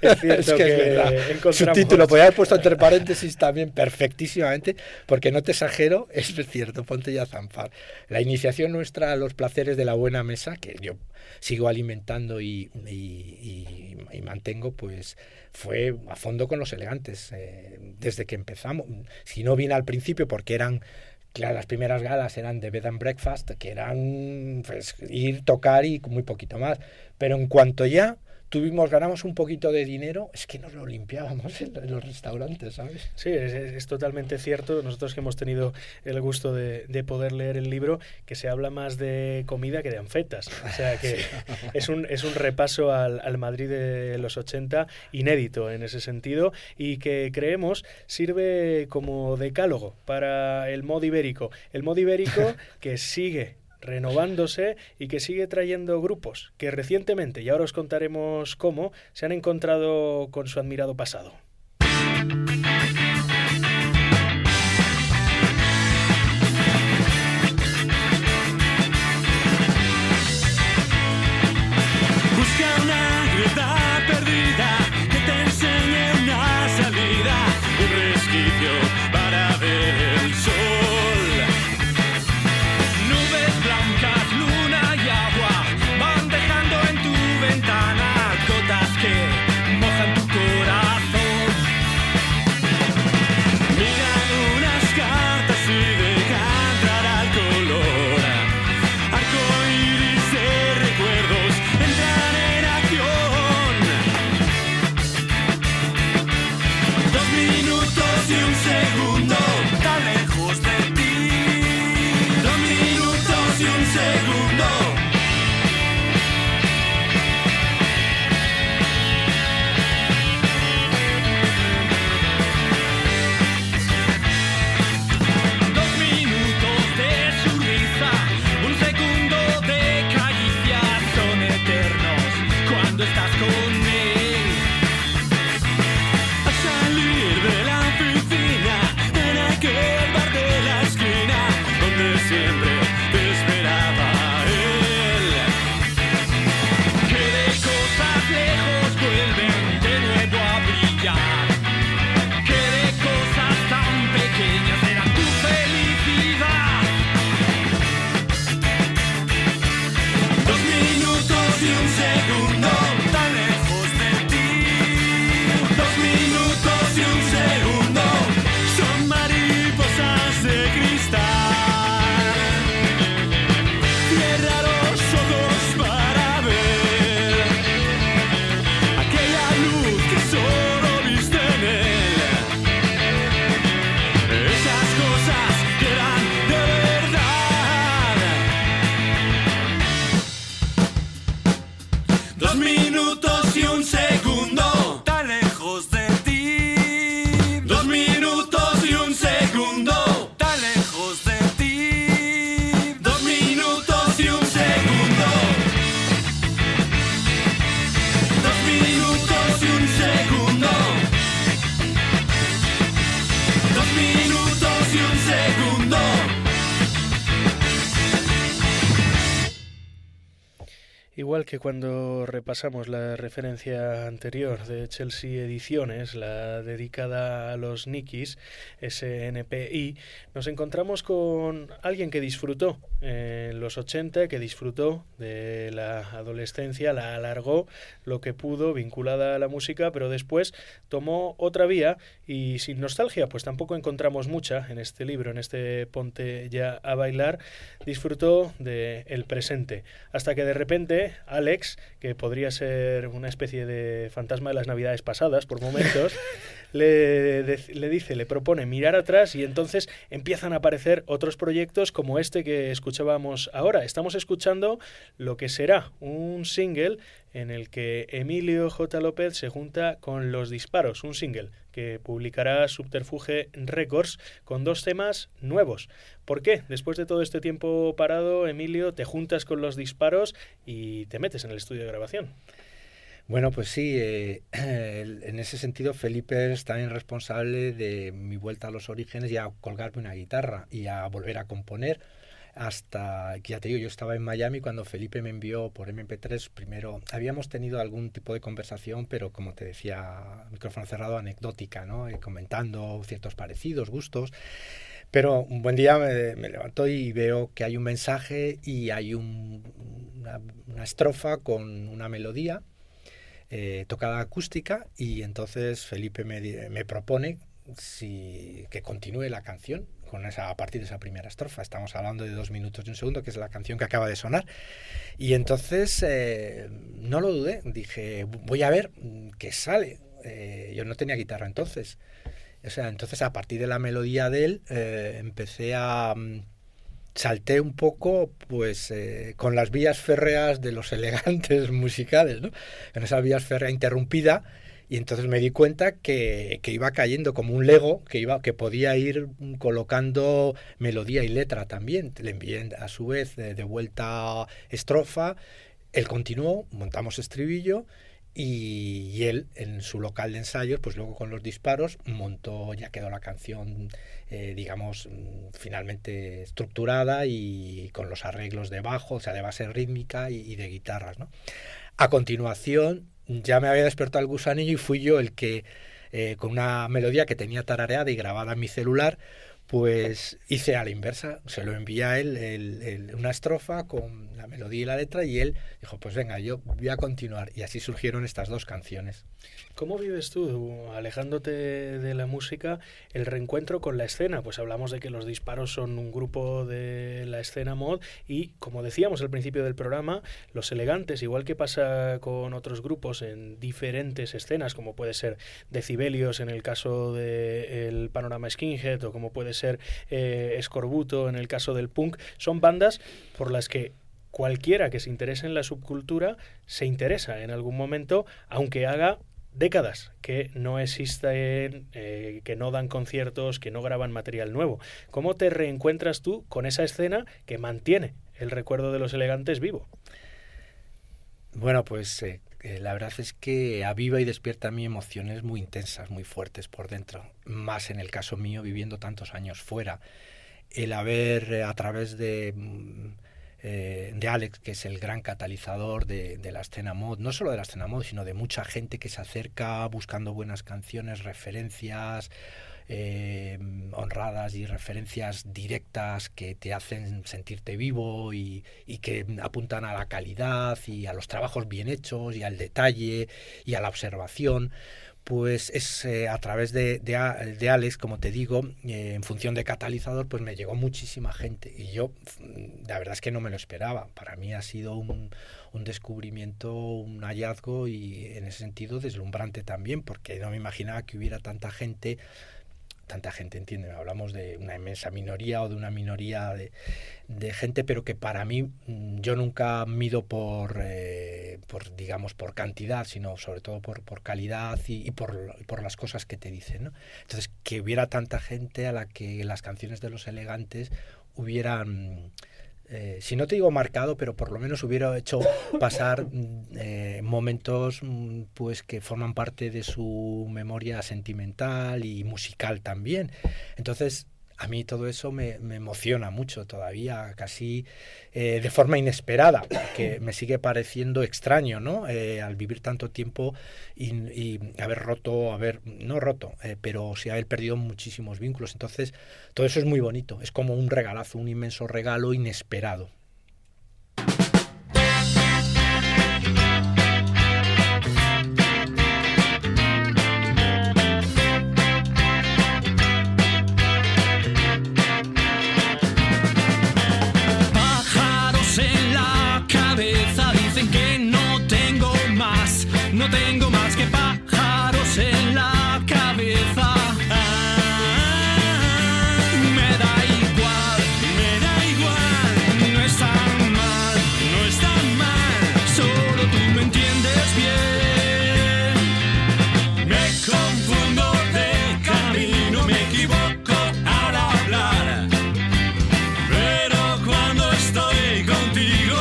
Q: Es cierto que su título podría haber puesto entre paréntesis también perfectísimamente, porque no te exagero, es cierto, Ponte ya a zampar. La iniciación nuestra a los placeres de la buena mesa, que yo sigo alimentando y mantengo, pues fue a fondo con los elegantes, desde que empezamos. Si no bien al principio, porque eran, claro, las primeras galas eran de bed and breakfast, que eran pues ir, tocar y muy poquito más, pero en cuanto ya ganamos un poquito de dinero, es que nos lo limpiábamos en los restaurantes, ¿sabes?
O: Sí, es totalmente cierto. Nosotros que hemos tenido el gusto de poder leer el libro, que se habla más de comida que de anfetas. O sea que sí. es un repaso al Madrid de los 80, inédito en ese sentido, y que creemos sirve como decálogo para el mod ibérico. El mod ibérico que sigue renovándose y que sigue trayendo grupos que recientemente, y ahora os contaremos cómo, se han encontrado con su admirado pasado.
S: Busca una grieta perdida que te enseñe una salida, un resquicio para ver el sol. Blancas, luna y agua van dejando en tu ventana gotas que mojan tu corazón. 2 minutos y 1 segundo, tan lejos de ti. 2 minutos y 1 segundo, tan lejos de ti. 2 minutos y 1 segundo. 2 minutos y 1 segundo. 2 minutos y 1 segundo.
O: Igual que cuando repasamos la referencia anterior de Chelsea Ediciones, la dedicada a los Nikis, SNPI, nos encontramos con alguien que disfrutó en los 80, que disfrutó de la adolescencia, la alargó lo que pudo vinculada a la música, pero después tomó otra vía y sin nostalgia, pues tampoco encontramos mucha en este libro, en este Ponte ya a bailar, disfrutó del presente, hasta que de repente Alex, que podría ser una especie de fantasma de las navidades pasadas por momentos, le propone mirar atrás y entonces empiezan a aparecer otros proyectos como este que escuchábamos ahora. Estamos escuchando lo que será un single en el que Emilio J. López se junta con Los Disparos, un single que publicará Subterfuge Records con 2 temas nuevos. ¿Por qué? Después de todo este tiempo parado, Emilio, te juntas con Los Disparos y te metes en el estudio de grabación.
Q: Bueno, pues sí, en ese sentido Felipe es también responsable de mi vuelta a los orígenes y a colgarme una guitarra y a volver a componer. Hasta que, ya te digo, yo estaba en Miami cuando Felipe me envió por MP3. Primero habíamos tenido algún tipo de conversación, pero como te decía, micrófono cerrado, anecdótica, ¿no? Comentando ciertos parecidos, gustos. Pero un buen día me levanto y veo que hay un mensaje y hay una estrofa con una melodía tocada acústica, y entonces Felipe me propone que continúe la canción a partir de esa primera estrofa. Estamos hablando de 2 minutos y 1 segundo, que es la canción que acaba de sonar. Y entonces no lo dudé, dije, voy a ver qué sale. Yo no tenía guitarra entonces. O sea, entonces a partir de la melodía de él empecé a... salté un poco pues con las vías férreas de los elegantes musicales, ¿no? En esa vías férrea interrumpida. Y entonces me di cuenta que iba cayendo como un Lego, que podía ir colocando melodía y letra también. Le envié a su vez de vuelta estrofa, él continuó, montamos estribillo, y él en su local de ensayos, pues luego con Los Disparos, montó, ya quedó la canción, digamos, finalmente estructurada y con los arreglos de bajo, o sea, de base rítmica y de guitarras, ¿no? A continuación, ya me había despertado el gusanillo y fui yo el que, con una melodía que tenía tarareada y grabada en mi celular, pues hice a la inversa, se lo envié a él una estrofa con la melodía y la letra, y él dijo, pues venga, yo voy a continuar, y así surgieron estas 2 canciones.
O: ¿Cómo vives tú, alejándote de la música, el reencuentro con la escena? Pues hablamos de que Los Disparos son un grupo de la escena mod y, como decíamos al principio del programa, Los Elegantes, igual que pasa con otros grupos en diferentes escenas, como puede ser Decibelios en el caso del panorama skinhead, o como puede ser Escorbuto en el caso del punk, son bandas por las que cualquiera que se interese en la subcultura se interesa en algún momento, aunque haga décadas que no existen, que no dan conciertos, que no graban material nuevo. ¿Cómo te reencuentras tú con esa escena que mantiene el recuerdo de Los Elegantes vivo?
Q: Bueno, pues la verdad es que aviva y despierta a mí emociones muy intensas, muy fuertes por dentro. Más en el caso mío, viviendo tantos años fuera. El haber, a través de Alex, que es el gran catalizador de la escena mod, no solo de la escena mod, sino de mucha gente que se acerca buscando buenas canciones, referencias honradas y referencias directas que te hacen sentirte vivo y que apuntan a la calidad y a los trabajos bien hechos y al detalle y a la observación. Pues es a través de Alex, como te digo, en función de catalizador, pues me llegó muchísima gente, y yo la verdad es que no me lo esperaba. Para mí ha sido un descubrimiento, un hallazgo, y en ese sentido deslumbrante también, porque no me imaginaba que hubiera tanta gente, entiende, hablamos de una inmensa minoría o de una minoría de gente, pero que para mí, yo nunca mido por digamos, por cantidad, sino sobre todo por calidad y por las cosas que te dicen, ¿no? Entonces, que hubiera tanta gente a la que las canciones de Los Elegantes hubieran, si no te digo marcado, pero por lo menos hubiera hecho pasar momentos pues que forman parte de su memoria sentimental y musical también. Entonces, a mí todo eso me emociona mucho todavía, casi de forma inesperada, que me sigue pareciendo extraño, ¿no? Al vivir tanto tiempo y no roto, pero sí haber perdido muchísimos vínculos. Entonces, todo eso es muy bonito, es como un regalazo, un inmenso regalo inesperado.
S: No tengo más que pájaros en la cabeza. Me da igual, no está mal, solo tú me entiendes bien. Me confundo de camino, me equivoco al hablar, pero cuando estoy contigo,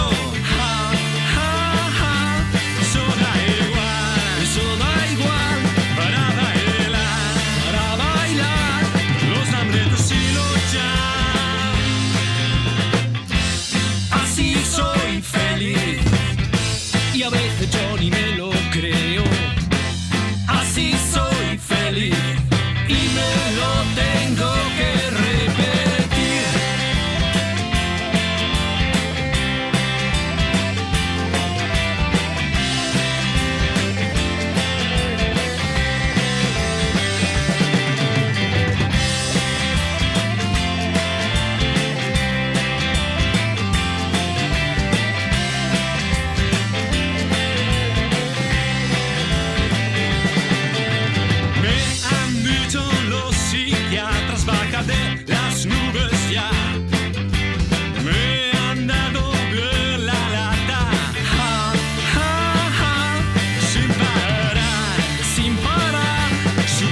S: y a veces yo ni me lo creo. Así soy feliz y me lo tengo que repetir. De las nubes ya me han dado bien la lata, sin parar, su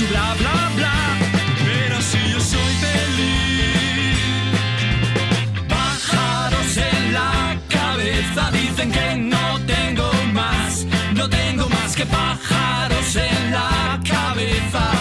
S: bla bla bla, pero si yo soy feliz. Pájaros en la cabeza dicen que no tengo más que pájaros en la cabeza.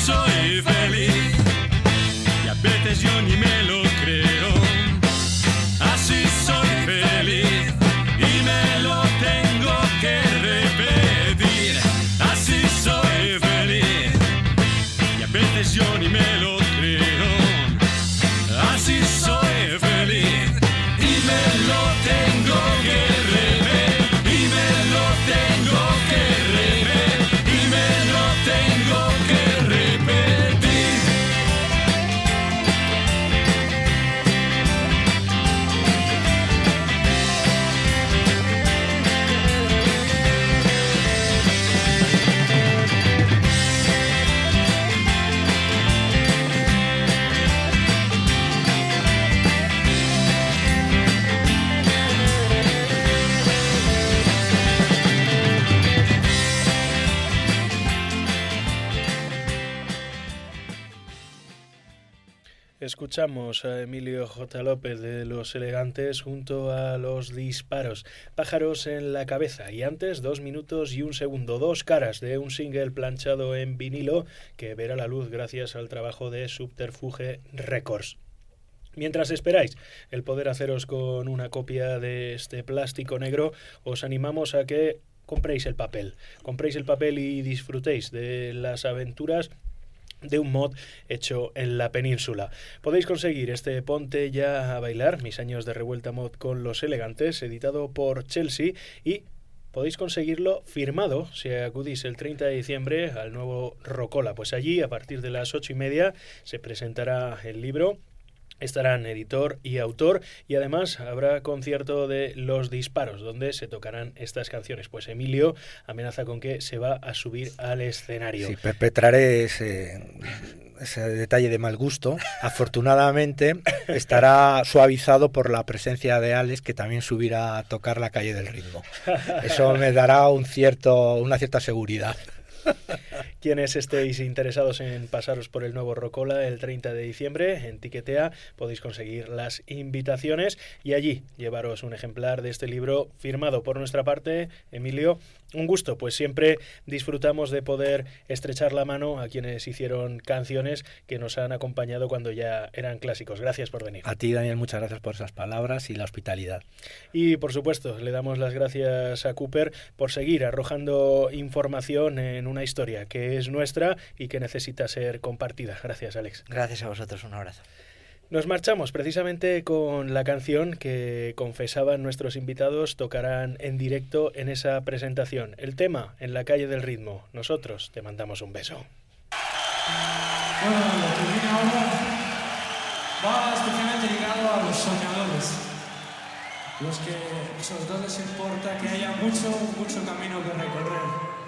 S: Soy feliz y a veces yo ni me lo creo. Así soy feliz y me lo tengo que repetir. Así soy feliz y a veces yo ni me lo creo. Así soy feliz y me lo tengo que repetir. Y me lo tengo que repetir. Y me lo tengo que
O: Escuchamos a Emilio J. López de Los Elegantes junto a Los Disparos, Pájaros en la cabeza, y antes 2 minutos y 1 segundo, 2 caras de un single planchado en vinilo que verá la luz gracias al trabajo de Subterfuge Records. Mientras esperáis el poder haceros con una copia de este plástico negro, os animamos a que compréis el papel y disfrutéis de las aventuras de un mod hecho en la península. Podéis conseguir este Ponte ya a bailar, mis años de revuelta mod con Los Elegantes, editado por Chelsea, y podéis conseguirlo firmado si acudís el 30 de diciembre al nuevo Rocola. Pues allí, a partir de las 8:30, se presentará el libro Estarán editor y autor, y además habrá concierto de Los Disparos, donde se tocarán estas canciones. Pues Emilio amenaza con que se va a subir al escenario.
Q: Sí, perpetraré ese detalle de mal gusto. Afortunadamente estará suavizado por la presencia de Alex, que también subirá a tocar La Calle del Ritmo. Eso me dará una cierta seguridad.
O: Quienes estéis interesados en pasaros por el nuevo Rocola el 30 de diciembre en Tiquetea podéis conseguir las invitaciones y allí llevaros un ejemplar de este libro firmado por nuestra parte. Emilio, un gusto, pues siempre disfrutamos de poder estrechar la mano a quienes hicieron canciones que nos han acompañado cuando ya eran clásicos. Gracias por venir.
Q: A ti, Daniel, muchas gracias por esas palabras y la hospitalidad.
O: Y por supuesto, le damos las gracias a Cooper por seguir arrojando información en una historia que es nuestra y que necesita ser compartida. Gracias, Alex.
R: Gracias a vosotros, un abrazo.
O: Nos marchamos precisamente con la canción que confesaban nuestros invitados tocarán en directo en esa presentación. El tema, En la Calle del Ritmo. Nosotros te mandamos un beso.
T: Bueno, lo que viene ahora va especialmente ligado a los soñadores. Los que sobre todo les importa que haya mucho camino que recorrer.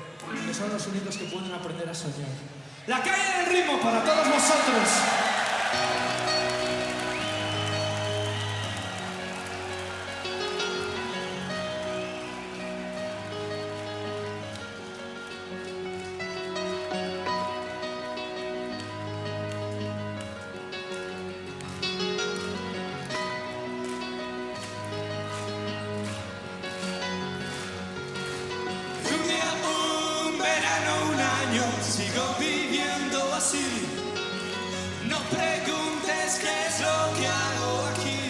T: Que son los únicos que pueden aprender a soñar. La Calle del Ritmo para todos vosotros.
S: Sigo viviendo así. No preguntes qué es lo que hago aquí.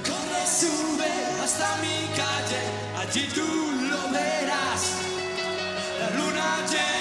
S: Corre, sube hasta mi calle, allí tú lo verás. La luna llena.